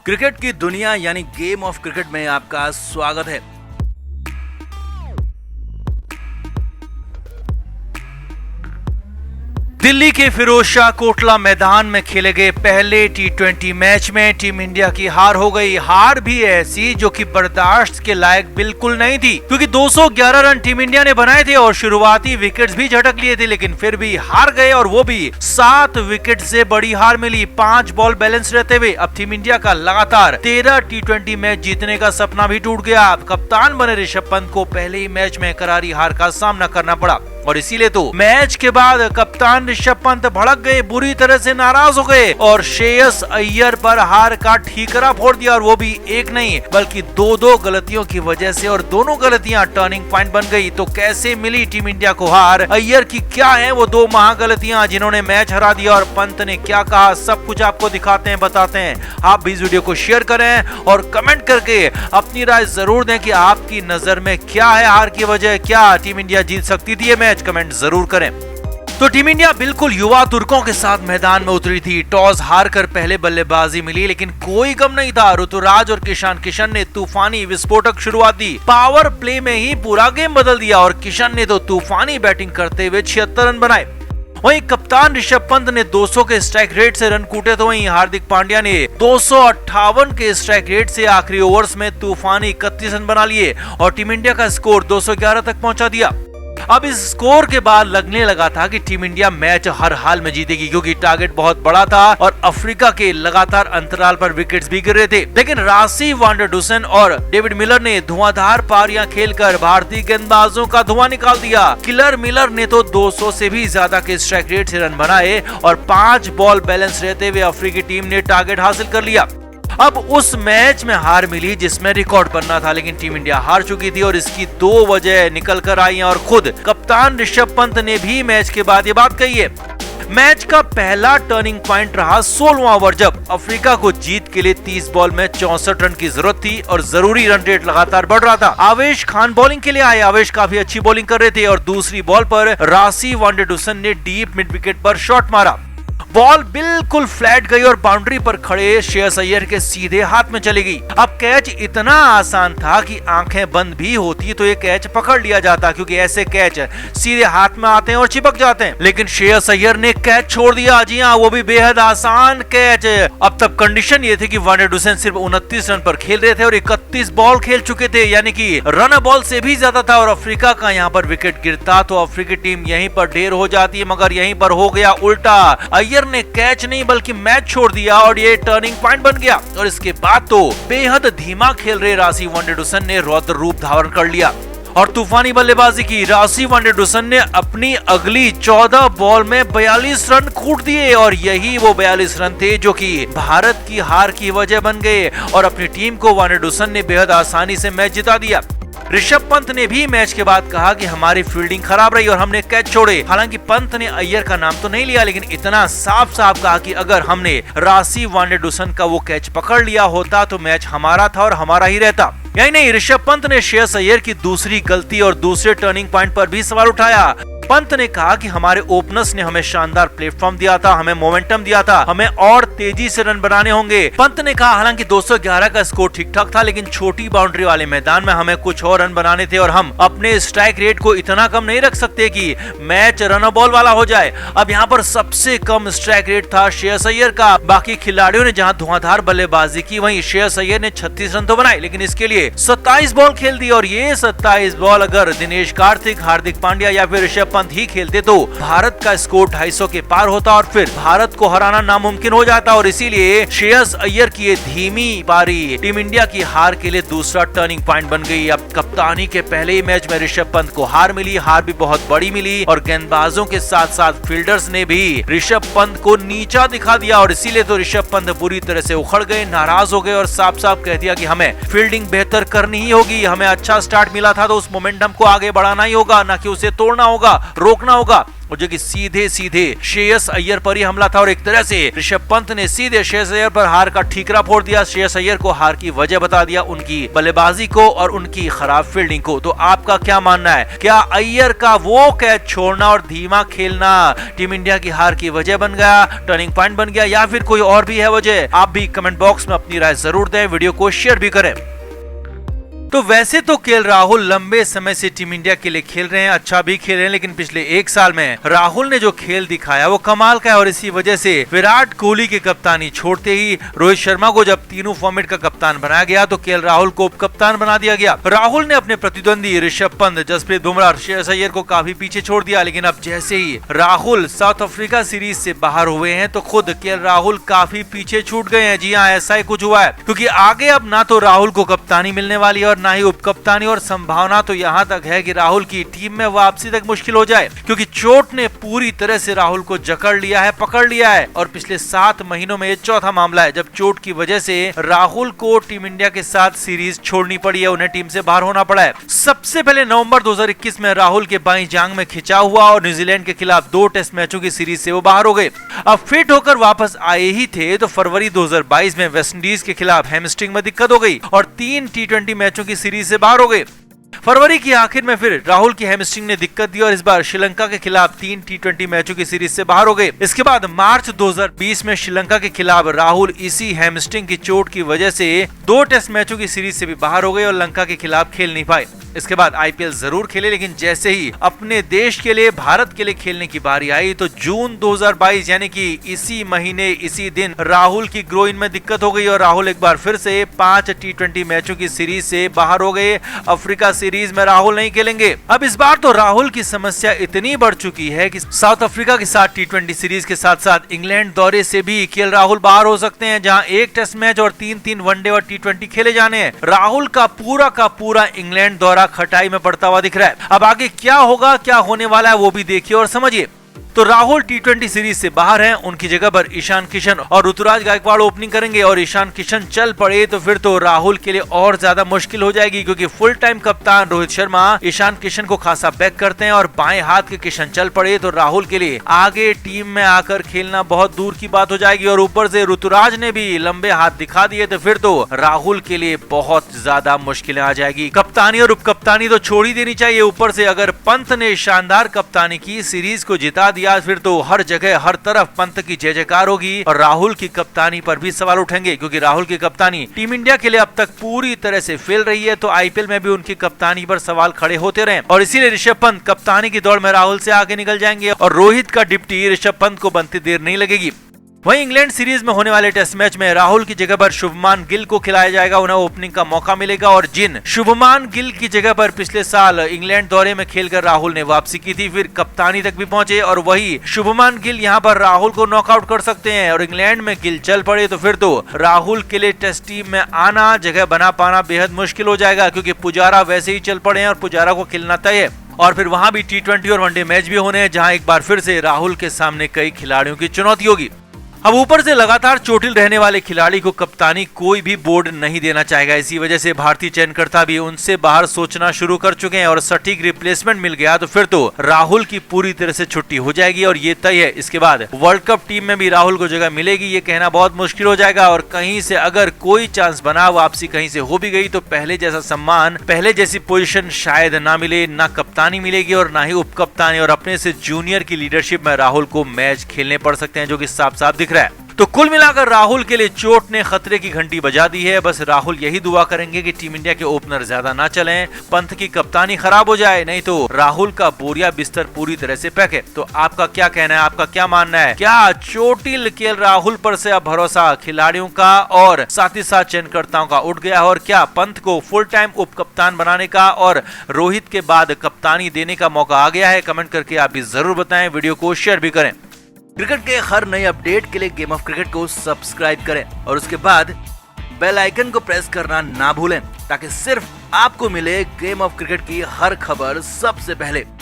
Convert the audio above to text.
Cricket की दुनिया यानी गेम ऑफ क्रिकेट में आपका स्वागत है। दिल्ली के फिरोजशाह कोटला मैदान में खेले गए पहले टी20 मैच में टीम इंडिया की हार हो गई। हार भी ऐसी जो कि बर्दाश्त के लायक बिल्कुल नहीं थी, क्योंकि 211 रन टीम इंडिया ने बनाए थे और शुरुआती विकेट्स भी झटक लिए थे, लेकिन फिर भी हार गए और वो भी 7 विकेट से बड़ी हार मिली। 5 बॉल बैलेंस रहते हुए अब टीम इंडिया का लगातार 13 टी20 मैच जीतने का सपना भी टूट गया। अब कप्तान बने ऋषभ पंत को पहले ही मैच में करारी हार का सामना करना पड़ा और इसीलिए तो मैच के बाद कप्तान ऋषभ पंत भड़क गए, बुरी तरह से नाराज हो गए और श्रेयस अय्यर पर हार का ठीकरा फोड़ दिया, और वो भी एक नहीं बल्कि 2 गलतियों की वजह से, और दोनों गलतियां टर्निंग पॉइंट बन गई। तो कैसे मिली टीम इंडिया को हार? अय्यर की क्या है वो 2 महागलतियां जिन्होंने मैच हरा दिया, और पंत ने क्या कहा, सब कुछ आपको दिखाते हैं, बताते हैं। आप भी इस वीडियो को शेयर करें और कमेंट करके अपनी राय जरूर दें कि आपकी नजर में क्या है हार की वजह, क्या टीम इंडिया जीत सकती थी ये मैच? कमेंट जरूर करें। तो टीम इंडिया बिल्कुल युवा तुर्कों के साथ मैदान में उतरी थी। टॉस हारकर पहले बल्लेबाजी मिली, लेकिन कोई गम नहीं था। ऋतुराज और किशन ने तूफानी विस्फोटक शुरुआत दी, पावर प्ले में ही पूरा गेम बदल दिया, और किशन ने तो तूफानी बैटिंग करते हुए 76 रन बनाए। वहीं कप्तान ऋषभ पंत ने 200 के स्ट्राइक रेट से रन कूटे, तो वहीं हार्दिक पांड्या ने 258 के स्ट्राइक रेट से आखिरी ओवर्स में तूफानी 31 रन बना लिए और टीम इंडिया का स्कोर 211 तक पहुंचा दिया। अब इस स्कोर के बाद लगने लगा था कि टीम इंडिया मैच हर हाल में जीतेगी, क्योंकि टारगेट बहुत बड़ा था और अफ्रीका के लगातार अंतराल पर विकेट्स भी गिर रहे थे। लेकिन रासी वांडरडुसन और डेविड मिलर ने धुआंधार पारियां खेलकर भारतीय गेंदबाजों का धुआं निकाल दिया। किलर मिलर ने तो 200 से भी ज्यादा के स्ट्राइक रेट से रन बनाए और 5 बॉल बैलेंस रहते हुए अफ्रीकी टीम ने टारगेट हासिल कर लिया। अब उस मैच में हार मिली जिसमें रिकॉर्ड बनना था, लेकिन टीम इंडिया हार चुकी थी और इसकी 2 वजह निकल कर आई हैं, और खुद कप्तान ऋषभ पंत ने भी मैच के बाद ये बात कही है। मैच का पहला टर्निंग पॉइंट रहा 16वां ओवर, जब अफ्रीका को जीत के लिए 30 बॉल में 64 रन की जरूरत थी और जरूरी रन रेट लगातार बढ़ रहा था। आवेश खान बॉलिंग के लिए आए। आवेश काफी अच्छी बॉलिंग कर रहे थे और दूसरी बॉल पर रासी वांडरडुसन ने डीप मिड विकेट पर शॉट मारा। बॉल बिल्कुल फ्लैट गई और बाउंड्री पर खड़े श्रेयस अय्यर के सीधे हाथ में चली गई। अब कैच इतना आसान था कि आंखें बंद भी होती तो ये कैच पकड़ लिया जाता, क्योंकि ऐसे कैच सीधे हाथ में आते हैं और चिपक जाते हैं, लेकिन श्रेयस अय्यर ने कैच छोड़ दिया। जी हाँ, वो भी बेहद आसान कैच। अब तब कंडीशन ये थी कि वांडरडुसन सिर्फ 29 रन पर खेल रहे थे और 31 बॉल खेल चुके थे, यानी कि रन बॉल से भी ज्यादा था, और अफ्रीका का यहाँ पर विकेट गिरता तो अफ्रीकी टीम यहीं पर ढेर हो जाती है, मगर यहीं पर हो गया उल्टा। अय्यर ने कैच नहीं बल्कि मैच छोड़ दिया और ये टर्निंग पॉइंट बन गया, और इसके बाद तो बेहद धीमा खेल रहे रासी वांडरडुसन ने रौद्र रूप धारण कर लिया और तूफानी बल्लेबाजी की। रासी वांडरडुसन ने अपनी अगली 14 बॉल में 42 रन कूट दिए, और यही वो 42 रन थे जो कि भारत की हार की वजह बन गए, और अपनी टीम को वांडरडुसन ने बेहद आसानी से मैच जिता दिया। ऋषभ पंत ने भी मैच के बाद कहा कि हमारी फील्डिंग खराब रही और हमने कैच छोड़े। हालांकि पंत ने अय्यर का नाम तो नहीं लिया, लेकिन इतना साफ साफ कहा कि अगर हमने रासी वांडरडुसन का वो कैच पकड़ लिया होता तो मैच हमारा था और हमारा ही रहता। यही नहीं, ऋषभ पंत ने श्रेयस अय्यर की दूसरी गलती और दूसरे टर्निंग पॉइंट पर भी सवाल उठाया। पंत ने कहा कि हमारे ओपनर्स ने हमें शानदार प्लेटफॉर्म दिया था, हमें मोमेंटम दिया था, हमें और तेजी से रन बनाने होंगे। पंत ने कहा हालांकि 211 का स्कोर ठीक ठाक था, लेकिन छोटी बाउंड्री वाले मैदान में हमें कुछ और रन बनाने थे और हम अपने स्ट्राइक रेट को इतना कम नहीं रख सकते कि मैच रन बॉल वाला हो जाए। अब यहाँ पर सबसे कम स्ट्राइक रेट था श्रेयस अय्यर का। बाकी खिलाड़ियों ने जहाँ धुआंधार बल्लेबाजी की, वहीं श्रेयस अय्यर ने 36 रन तो बनाए, लेकिन इसके लिए 27 बॉल खेल दी, और ये 27 बॉल अगर दिनेश कार्तिक, हार्दिक पांड्या या फिर ऋषभ पंत ही खेलते तो भारत का स्कोर 250 के पार होता और फिर भारत को हराना नामुमकिन हो जाता, और इसीलिए श्रेयस अय्यर की ये धीमी पारी टीम इंडिया की हार के लिए दूसरा टर्निंग पॉइंट बन गई। अब कप्तानी के पहले ही मैच में ऋषभ पंत को हार मिली, हार भी बहुत बड़ी मिली, और गेंदबाजों के साथ साथ फील्डर्स ने भी ऋषभ पंत को नीचा दिखा दिया, और इसीलिए तो ऋषभ पंत पूरी तरह से उखड़ गए, नाराज हो गए और साफ साफ कह दिया कि हमें फील्डिंग बेहतर करनी ही होगी। हमें अच्छा स्टार्ट मिला था तो उस मोमेंटम को आगे बढ़ाना ही होगा, ना कि उसे तोड़ना होगा, रोकना होगा। और जो कि सीधे सीधे श्रेयस अय्यर पर ही हमला था और एक तरह से ऋषभ पंत ने सीधे श्रेयस अय्यर पर हार का ठीकरा फोड़ दिया। श्रेयस अय्यर को हार की वजह बता दिया, उनकी बल्लेबाजी को और उनकी खराब फील्डिंग को। तो आपका क्या मानना है, क्या अय्यर का वो कैच छोड़ना और धीमा खेलना टीम इंडिया की हार की वजह बन गया, टर्निंग पॉइंट बन गया, या फिर कोई और भी है वजह? आप भी कमेंट बॉक्स में अपनी राय जरूर दें, वीडियो को शेयर भी करें। तो वैसे तो केएल राहुल लंबे समय से टीम इंडिया के लिए खेल रहे हैं, अच्छा भी खेल रहे हैं, लेकिन पिछले एक साल में राहुल ने जो खेल दिखाया वो कमाल का है। और इसी वजह से विराट कोहली की कप्तानी छोड़ते ही रोहित शर्मा को जब तीनों फॉर्मेट का कप्तान बनाया गया तो केएल राहुल को उप कप्तान बना दिया गया। राहुल ने अपने प्रतिद्वंदी ऋषभ पंत, जसप्रीत बुमराह, श्रेयस अय्यर को काफी पीछे छोड़ दिया। लेकिन अब जैसे ही राहुल साउथ अफ्रीका सीरीज से बाहर हुए हैं तो खुद केएल राहुल काफी पीछे छूट गए हैं। जी हाँ, ऐसा ही कुछ हुआ है, क्योंकि आगे अब ना तो राहुल को कप्तानी मिलने वाली है और ना ही उपकप्तानी, और संभावना तो यहाँ तक है कि राहुल की टीम में वापसी तक मुश्किल हो जाए, क्योंकि चोट ने पूरी तरह से राहुल को जकड़ लिया है, पकड़ लिया है। और पिछले 7 महीनों में ये चौथा मामला है जब चोट की वजह से राहुल को टीम इंडिया के साथ सीरीज छोड़नी पड़ी है, उन्हें टीम से बाहर होना पड़ा है। सबसे पहले नवंबर 2021 में राहुल के बाईं जांग में खिंचाव हुआ और न्यूजीलैंड के खिलाफ 2 टेस्ट मैचों की सीरीज से वो बाहर हो गए। अब फिट होकर वापस आए ही थे तो फरवरी 2022 में वेस्टइंडीज के खिलाफ हैमस्ट्रिंग में दिक्कत हो गई और 3 T20 मैचों की सीरीज से बाहर हो गए। फरवरी की आखिर में फिर राहुल की हैमस्ट्रिंग ने दिक्कत दी और इस बार श्रीलंका के खिलाफ 3 T20 मैचों की सीरीज से बाहर हो गए। इसके बाद मार्च 2020 में श्रीलंका के खिलाफ राहुल इसी हैमस्ट्रिंग की चोट की वजह से 2 टेस्ट मैचों की सीरीज से भी बाहर हो गए और लंका के खिलाफ खेल नहीं पाए। इसके बाद आईपीएल जरूर खेले, लेकिन जैसे ही अपने देश के लिए, भारत के लिए खेलने की बारी आई तो जून 2022 यानी कि इसी महीने इसी दिन राहुल की ग्रोइन में दिक्कत हो गई और राहुल एक बार फिर से 5 T20 मैचों की सीरीज से बाहर हो गए। अफ्रीका सीरीज में राहुल नहीं खेलेंगे। अब इस बार तो राहुल की समस्या इतनी बढ़ चुकी है कि साउथ अफ्रीका के साथ T20 सीरीज के साथ साथ इंग्लैंड दौरे से भी केएल राहुल बाहर हो सकते हैं, जहां 1 टेस्ट मैच और 3 वनडे और T20 खेले जाने हैं। राहुल का पूरा इंग्लैंड दौरा खटाई में पड़ता हुआ दिख रहा है। अब आगे क्या होगा, क्या होने वाला है वो भी देखिए और समझिए। तो राहुल T20 सीरीज से बाहर हैं, उनकी जगह पर ईशान किशन और ऋतुराज गायकवाड़ ओपनिंग करेंगे और ईशान किशन चल पड़े तो फिर तो राहुल के लिए और ज्यादा मुश्किल हो जाएगी, क्योंकि फुल टाइम कप्तान रोहित शर्मा ईशान किशन को खासा बैक करते हैं और बाएं हाथ के किशन चल पड़े तो राहुल के लिए आगे टीम में आकर खेलना बहुत दूर की बात हो जाएगी। और ऊपर से ऋतुराज ने भी लंबे हाथ दिखा दिए तो फिर तो राहुल के लिए बहुत ज्यादा मुश्किलें आ जाएगी। कप्तानी और उपकप्तानी तो छोड़ ही देनी चाहिए, ऊपर से अगर पंत ने शानदार कप्तानी की, सीरीज को जिता दिया, फिर तो हर जगह हर तरफ पंत की जय जयकार होगी और राहुल की कप्तानी पर भी सवाल उठेंगे, क्योंकि राहुल की कप्तानी टीम इंडिया के लिए अब तक पूरी तरह से फेल रही है। तो आईपीएल में भी उनकी कप्तानी पर सवाल खड़े होते रहे और इसीलिए ऋषभ पंत कप्तानी की दौड़ में राहुल से आगे निकल जाएंगे और रोहित का डिप्टी ऋषभ पंत को बनती देर नहीं लगेगी। वहीं इंग्लैंड सीरीज में होने वाले टेस्ट मैच में राहुल की जगह पर शुभमान गिल को खिलाया जाएगा, उन्हें ओपनिंग का मौका मिलेगा। और जिन शुभमान गिल की जगह पर पिछले साल इंग्लैंड दौरे में खेलकर राहुल ने वापसी की थी, फिर कप्तानी तक भी पहुंचे, और वही शुभमान गिल यहां पर राहुल को नॉकआउट कर सकते हैं और इंग्लैंड में गिल चल पड़े तो फिर तो राहुल के लिए टेस्ट टीम में आना, जगह बना पाना बेहद मुश्किल हो जाएगा, क्योंकि पुजारा वैसे ही चल पड़े हैं और पुजारा को खेलना तय है। और फिर वहां भी T20 और वनडे मैच भी होने हैं, जहां एक बार फिर से राहुल के सामने कई खिलाड़ियों की चुनौती होगी। अब ऊपर से लगातार चोटिल रहने वाले खिलाड़ी को कप्तानी कोई भी बोर्ड नहीं देना चाहेगा। इसी वजह से भारतीय चयनकर्ता भी उनसे बाहर सोचना शुरू कर चुके हैं और सटीक रिप्लेसमेंट मिल गया तो फिर तो राहुल की पूरी तरह से छुट्टी हो जाएगी और ये तय है। इसके बाद वर्ल्ड कप टीम में भी राहुल को जगह मिलेगी, ये कहना बहुत मुश्किल हो जाएगा। और कहीं से अगर कोई चांस बना, वापसी कहीं से हो भी गई तो पहले जैसा सम्मान, पहले जैसी पोजीशन शायद ना मिले, ना कप्तानी मिलेगी और ना ही उप कप्तानी, और अपने से जूनियर की लीडरशिप में राहुल को मैच खेलने पड़ सकते हैं, जो कि साफ साफ दिख रहा है। तो कुल मिलाकर राहुल के लिए चोट ने खतरे की घंटी बजा दी है। बस राहुल यही दुआ करेंगे कि टीम इंडिया के ओपनर ज्यादा ना चलें, पंत की कप्तानी खराब हो जाए, नहीं तो राहुल का बोरिया बिस्तर पूरी तरह से पैक है। तो आपका क्या कहना है, आपका क्या मानना है? क्या चोटिल केएल राहुल पर से अब भरोसा खिलाड़ियों का और साथ ही साथ चयनकर्ताओं का उठ गया है, और क्या पंत को फुल टाइम उप कप्तान बनाने का और रोहित के बाद कप्तानी देने का मौका आ गया है? कमेंट करके आप भी जरूर बताएं, वीडियो को शेयर भी करें। क्रिकेट के हर नए अपडेट के लिए गेम ऑफ क्रिकेट को सब्सक्राइब करें और उसके बाद बेल आइकन को प्रेस करना ना भूलें, ताकि सिर्फ आपको मिले गेम ऑफ क्रिकेट की हर खबर सबसे पहले।